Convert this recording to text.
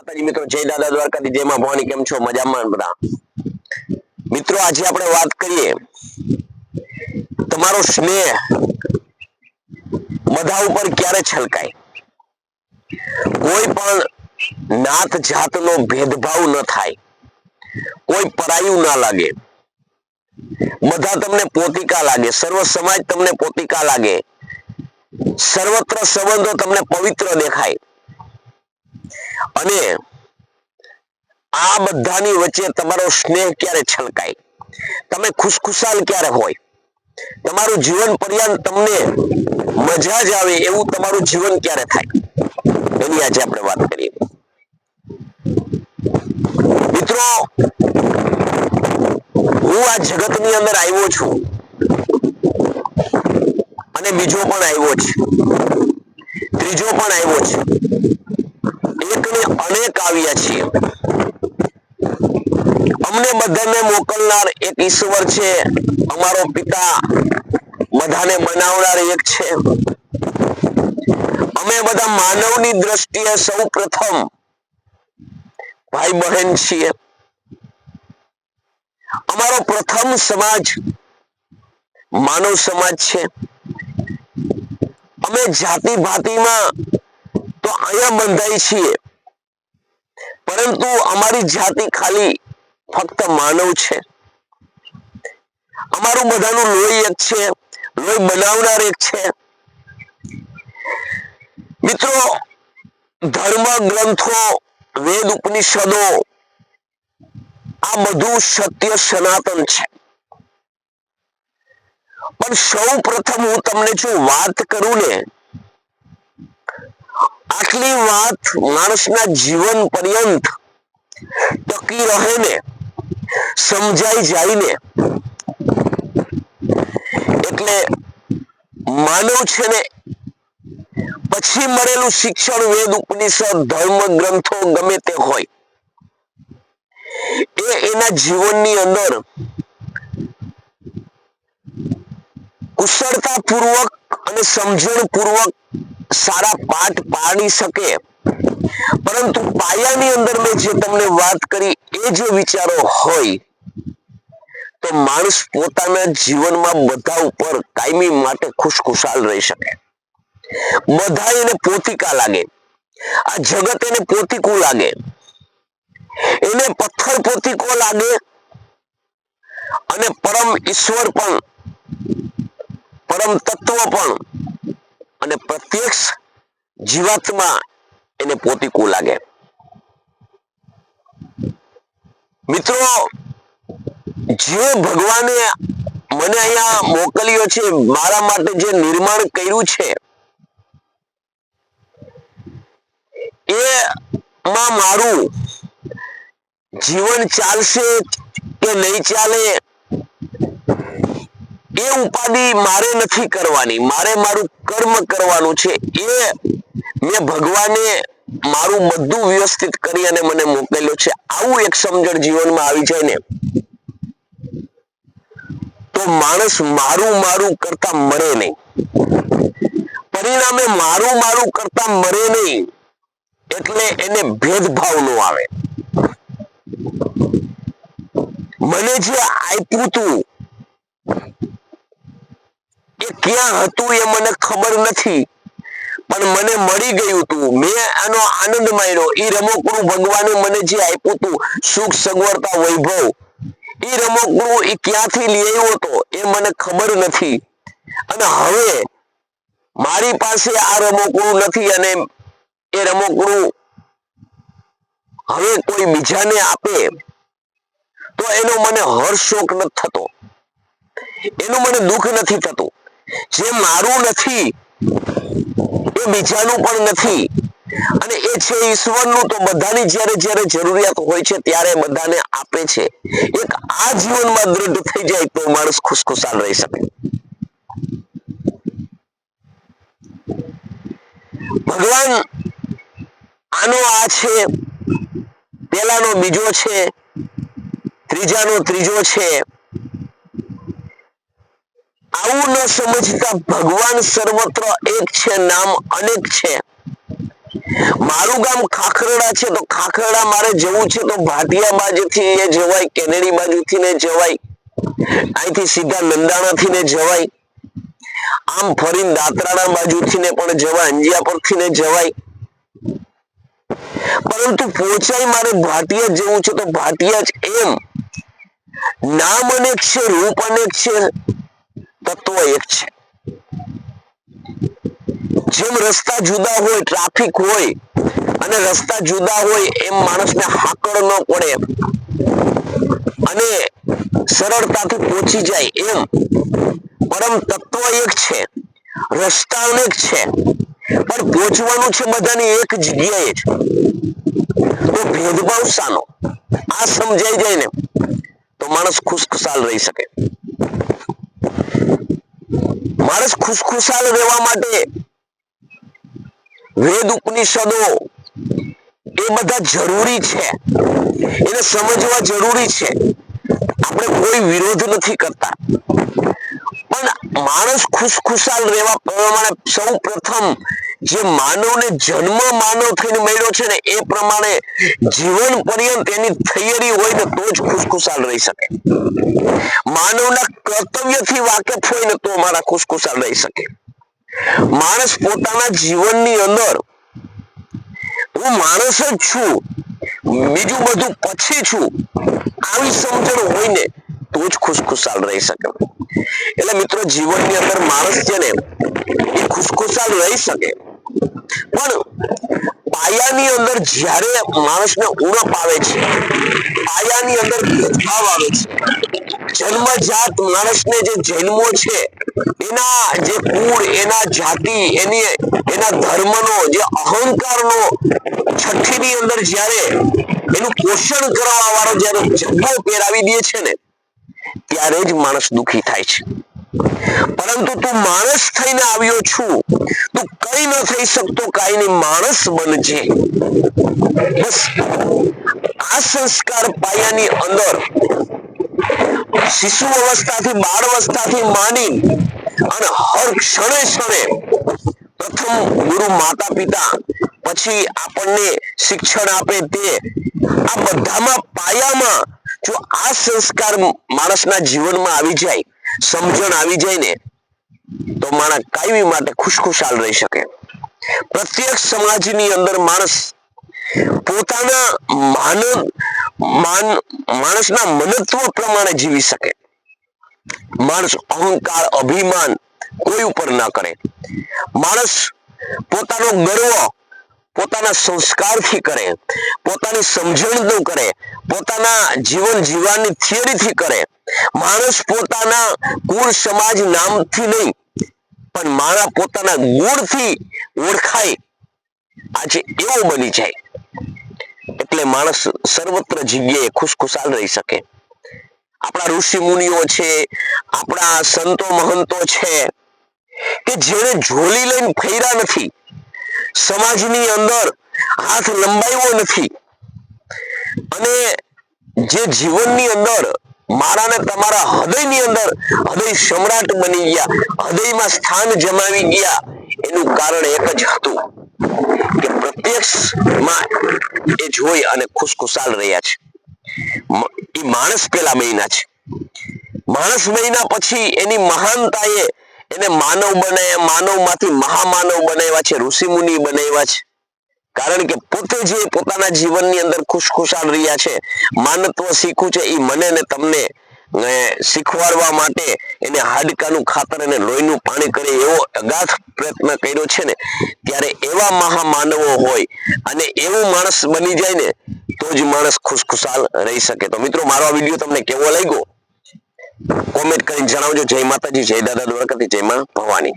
માતાજી મિત્રો, જય દાદા દ્વારકાથી, જય માં ભવાની. કેમ છો? મજામાં બધા મિત્રો? આજે આપણે વાત કરીએ તમારો સ્નેહ બધા ઉપર ક્યારે છલકાય. કોઈ પણ નાત જાતનો ભેદભાવ ન થાય, કોઈ પરાયું ના લાગે, બધા તમને પોતિકા લાગે, સર્વ સમાજ તમને પોતિકા લાગે, સર્વત્ર સંબંધો તમને પવિત્ર દેખાય. અને આ બધાની વચ્ચે તમારો સ્નેહ ક્યારે છલકાય, તમે ખુશખુશાલ ક્યારે હોય, તમારું જીવન પર્યંત તમને મજા જ આવે એવું તમારું જીવન ક્યારે થાય, એની આજે આપણે વાત કરીએ. મિત્રો, હું આ જગતની અંદર આવ્યો છું અને બીજો પણ આવ્યો છે, ત્રીજો પણ આવ્યો છે, એકને અનેક આવ્યા છીએ. અમને બધાને મોકલનાર એક ઈશ્વર છે, અમારો પિતા બધાને બનાવનાર એક છે. અમે બધા માનવની દ્રષ્ટિએ સૌ પ્રથમ ભાઈ બહેન છીએ. અમારો પ્રથમ સમાજ માનવ સમાજ છે. અમે જાતિ ભાતિમાં તો અહીંયા બંધાઈ છીએ, પરંતુ અમારી જાતિ ખાલી ફક્ત માનવ છે. અમારું બધાનું લોહી એક છે, લોહી બનાવનાર એક છે. મિત્રો, ધર્મ ગ્રંથો, વેદ ઉપનિષદો આ બધું સત્ય સનાતન છે. પણ સૌ પ્રથમ હું તમને જો વાત કરું ને, આટલી વાત માણસના જીવન પર્યંત ટકી રહે ને, સમજાઈ જાય ને, એટલે માનવ છે ને પછી મળેલું શિક્ષણ, વેદ ઉપનિષદ, ધર્મ ગ્રંથો ગમે તે હોય, એ એના જીવનની અંદર કુશળતાપૂર્વક અને સમજણપૂર્વક સારા પાઠ પાડી શકે. પરંતુ પાયાની અંદર મેં જે તમને વાત કરી એ જે વિચારો હોય તો માણસ પોતાના જીવનમાં બધા ઉપર કાયમી માટે ખુશખુશાલ રહી શકે. બધા એને પોતિકા લાગે, આ જગત એને પોતિકું લાગે, એને પથ્થર પોતિકો લાગે, અને પરમ ઈશ્વર પણ, પરમ તત્વ પણ અને પ્રત્યક્ષ જીવાત્મા એને પોતિકું લાગે. મિત્રો, જે ભગવાને મને અહીંયા મોકલ્યો છે, મારા માટે જે નિર્માણ કર્યું છે, એમાં મારું જીવન ચાલશે કે નહીં ચાલે એ ઉપાધિ મારે નથી કરવાની. મારે મારું કર્મ કરવાનું છે. એ મેં ભગવાને મારું બધું વ્યવસ્થિત કરી અને મને મોકલ્યો છે. આવું એક સમજણ જીવનમાં આવી જાય ને તો માણસ મારું મારું કરતા મરે નહીં. પરિણામે મારું મારું કરતા મરે નહીં, એટલે એને ભેદભાવ નો આવે. મને જે આપ્યું તું એ ક્યાં હતું એ મને ખબર નથી, પણ મને મળી ગયું તું, મેં આનો આનંદ માણ્યો. એ રમકડું ભગવાને મને જે આપ્યું તું, સુખ સગવડતા વૈભવ, એ રમકડું એ ક્યાંથી લઈ આવ્યો હતો એ મને ખબર નથી. અને હવે મારી પાસે આ રમકડું નથી અને એ રમકડું હવે કોઈ બીજાને આપે તો એનો મને હર્ષશોક નથી થતો, એનું મને દુઃખ નથી થતું. જે મારું નથી એ બીજાનું પણ નથી, અને એ છે ઈશ્વરનું. તો બધાની જ્યારે જ્યારે જરૂરિયાત હોય છે ત્યારે બધાને આપે છે. એક આ જીવનમાં દ્રઢ થઈ જાય તો માણસ ખુશખુશાલ રહી શકે. ભગવાન આનો આ છે, પેલાનો બીજો છે, ત્રીજાનો ત્રીજો છે, આવું ન સમજતા ભગવાન સર્વત્ર એક છે, નામ અનેક છે. મારું ગામ ખાખરડા છે તો ખાખરડા મારે જવું છે તો ભાટિયા બાજુથી એ જવાય, કેનેડી બાજુથી ને જવાય, અહીંથી સીધા નંદાણાથી ને જવાય, આમ ફરીને દાતરાના બાજુથી ને પણ જવાય, અંજિયાપુરથી ને જવાય. પરંતુ પહોંચાય મારે ભાટિયા જવું છે તો ભાટિયા જ એમ. નામ અનેક છે, રૂપ અનેક છે, તત્વ એક છે. જેમ રસ્તા જુદા હોય, ટ્રાફિક હોય અને રસ્તા જુદા હોય એમ માણસને હાકડ ન પડે અને સરળતાથી પહોંચી જાય એમ પરમ તત્વ એક છે, રસ્તા અનેક છે, પણ પહોંચવાનું છે બધાની એક જગ્યાએ જ. તો ભેદભાવ શાનો? આ સમજાઈ જાય ને તો માણસ ખુશખુશાલ રહી શકે. માણસ ખુશખુશાલ રહેવા માટે વેદ ઉપનિષદો એ બધા જરૂરી છે, એને સમજવા જરૂરી છે. આપણે કોઈ વિરોધ નથી કરતા, પણ માણસ ખુશખુશાલ રહેવા પ્રમાણે સૌ પ્રથમ જે માનવને જન્મ માનવ થઈને મળ્યો છે ને એ પ્રમાણે જીવન પર્યંત એની થિયરી હોય ને તો જ ખુશખુશાલ રહી શકે. માનવના કર્તવ્યથી વાકેફ હોય ને તો મારા ખુશખુશાલ રહી શકે. માણસ પોતાના જીવનની અંદર હું માણસ જ છું, બીજું બધું પછી છું, આવી સમજણ હોય ને તો જ ખુશખુશાલ રહી શકે. એટલે મિત્રો જીવનની અંદર માણસ છે ને એ ખુશખુશાલ રહી શકે, પણ પાયાની અંદર જ્યારે માણસને ઉણપ આવે છે, પાયાની અંદર ભેદભાવ આવે છે, જન્મજાત માણસને જે જન્મો છે એના જે કુળ, એના જાતિ, એના ધર્મનો જે અહંકારનો છઠ્ઠીની અંદર જ્યારે એનું પોષણ કરવા વાળો જ્યારે જબ્બો પહેરાવી દે છે ને ત્યારે જ માણસ દુઃખી થાય છે. પરંતુ તું માણસ થઈને આવ્યો છું, તું કઈ ન થઈ શકતો, કાઈ નહીં, માણસ બનજે. બસ આ સંસ્કાર પાયાની અંદર શિશુ અવસ્થાથી બાળ અવસ્થાથી માંડી અને હર ક્ષણે ક્ષણે પ્રથમ ગુરુ માતા પિતા, પછી આપણને શિક્ષણ આપે તે, આ બધામાં પાયામાં જો આ સંસ્કાર માણસના જીવનમાં આવી જાય, સમજણ આવી જાય ને તો માણસ કાયમી માટે ખુશખુશાલ રહી શકે. પ્રત્યેક સમાજની અંદર માણસ પોતાના માણસના મનત્વ પ્રમાણે જીવી શકે. માણસ અહંકાર, અભિમાન કોઈ ઉપર ના કરે. માણસ પોતાનો ગર્વ પોતાના સંસ્કારથી કરે, પોતાની સમજણનું કરે, પોતાના જીવન જીવવાની થિયરીથી કરે. માણસ પોતાના કુળ, સમાજ, નામથી નહીં પણ મારા પોતાના ગુણથી ઓળખાય, આજે એવો બની જાય. એટલે માણસ સર્વત્ર જગ્યાએ ખુશખુશાલ રહી શકે. આપણા ઋષિ મુનિઓ છે, આપણા સંતો મહંતો છે કે જેને ઝોલી લઈને ફર્યા નથી, સમાજની અંદર હાથ લંબાવ્યો નથી અને જે જીવનની અંદર મારા ને તમારા હૃદયની અંદર હૃદય સમ્રાટ બની ગયા, હૃદયમાં સ્થાન જમાવી ગયા, એનું કારણ એક જ હતું કે પ્રત્યક્ષમાં એ જોઈ અને ખુશખુશાલ રહ્યા છે. એ માણસ પેલા બન્યા છે. માણસ બન્યા પછી એની મહાનતાએ એને માનવ બનાવ્યા, માનવમાંથી મહામાનવ બનાવ્યા છે, ઋષિ મુનિ બનાવ્યા છે. કારણ કે પોતે જે પોતાના જીવનની અંદર ખુશખુશાલ રહ્યા છે, માનત્વ શીખ્યું છે, એ મને ને તમને શીખવાડવા માટે એને હાડકાનું ખાતર અને લોહીનું પાણી કરે એવો અગાધ પ્રયત્ન કર્યો છે ને, ત્યારે એવા મહામાનવો હોય અને એવું માણસ બની જાય ને તો જ માણસ ખુશખુશાલ રહી શકે. તો મિત્રો મારો આ વિડીયો તમને કેવો લાગ્યો કોમેન્ટ કરીને જણાવજો. જય માતાજી, જય દાદા દ્વારકાથી, જય માં ભવાની.